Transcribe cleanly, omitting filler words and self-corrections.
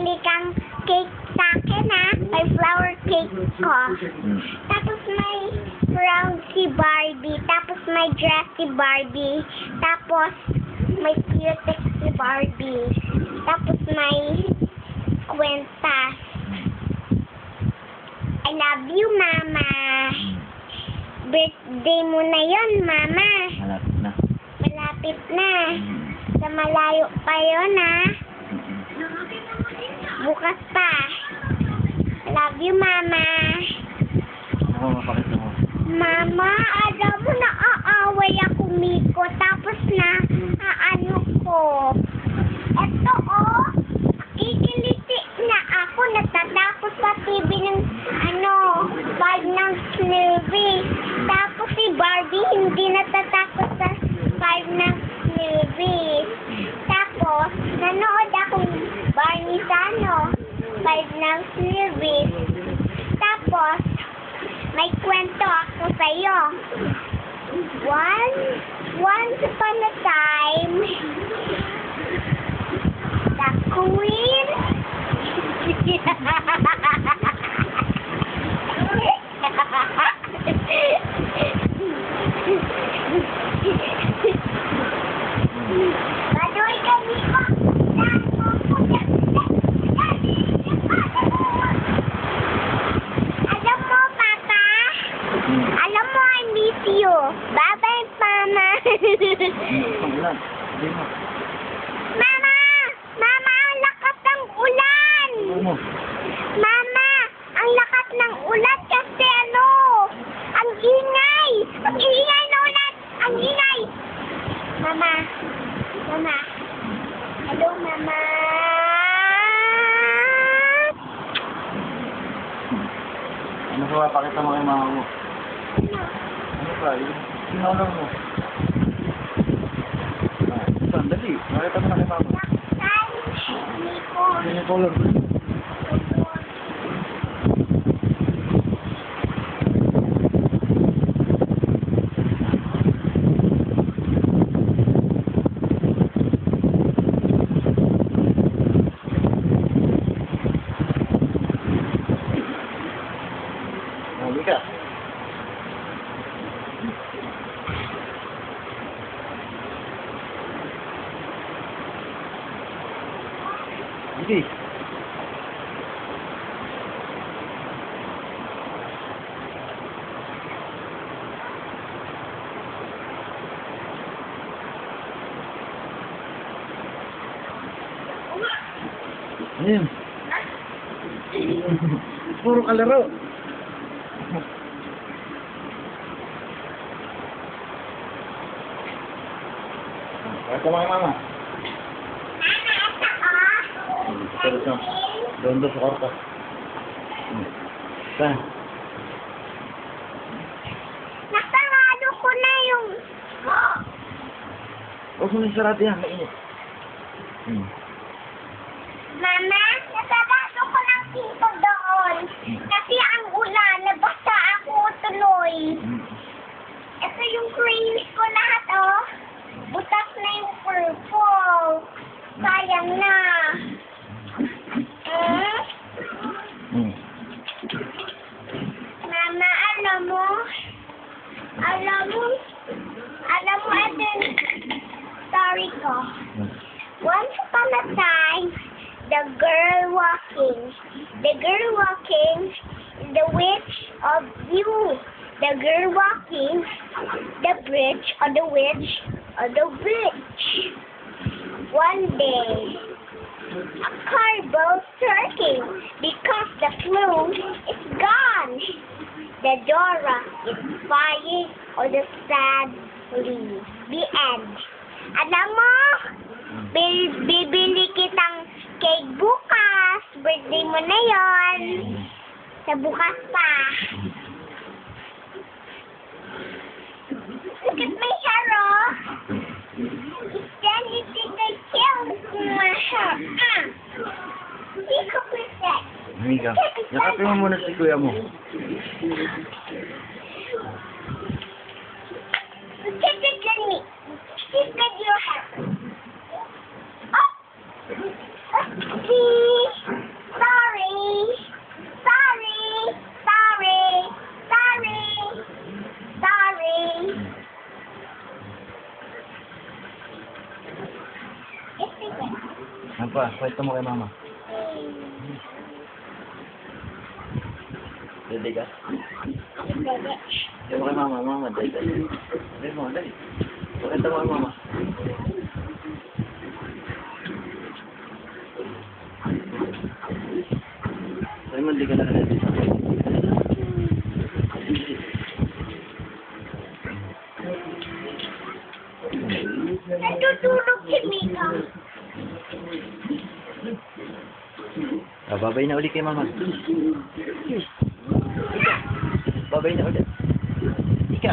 bibili kang cake sa akin, ha? May flower cake ko. Tapos may round si Barbie. Tapos may dress si Barbie. Tapos may cutex si Barbie. Tapos may kwentas. I love you, Mama. Birthday mo na yon, Mama. Malapit na. Malapit na. Sa malayo pa yun, ha? Bukas pa. Love you, Mama. Ako mapakita mo. Mama, alam mo na aaway ako, Miko. Tapos na, ano ko. Eto, oh. Kikiliti na ako. Natatapos sa TV ng, bag ng Slurpee. Tapos si Barbie, hindi natatapos sa 5 ng Slurpee. Tapos, nanood akong Barney sa 5 ng Slurpee. Tapos, may kwento ako sa'yo. Once upon a time, the queen Baduy ka, Miko. Alam mo, Papa? Alam mo, I miss you. Bye-bye, Mama. Mama! Mama, ang lakas ng ulan! Mama, ang lakas ng ulan kasi ang ingay! Ang ingay na ulan! Ang ingay! Mama! Mama! Hello, Mama! Ano ba mapakita mo kay mama mo? Ano ba? Sinaulang mo. Sandali. Nakita mo na kay mama. Nico. Ganyan ko lang. Huli ka. Hindi. Ayun. Puro kalaro. Kaya mga mama. Pero sa doon sa kwarto. Saan? Nasarado ko na yung... Huwag mo sarado yan, mainit. Mama, nasarado ko ng pinto doon. Kasi ang ulan, nabasa ako tuloy. Ito yung creams ko lahat, oh. Butas na yung purple. Sayang na. Mama, alam mo, ito yung story ko. Once upon a time, the girl walking, the witch of you. The girl walking, the bridge, or the witch, or the witch. One day, a car goes turkey because the flue is gone. The Dora is flying on the sad leaves. The end. Alam mo, bibili kitang cake bukas. Birthday mo na yon. Sa bukas pa. Look at my hair, oh. It's done. You think I killed my hair. Ikaw, Princess. Amiga, yakapin mo muna si kuya mo. Look at me. Look at your hair. Oh. See? pa? Kwento mo kay mama. Dali ka? Dali mo kay mama. Mama, dali. Dali mo, dali. Kwento mo kay mama. Dali mo, di ka na dali. Natutulog si Mika. Babay na ulit kay mama. Babay na ulit. Ika.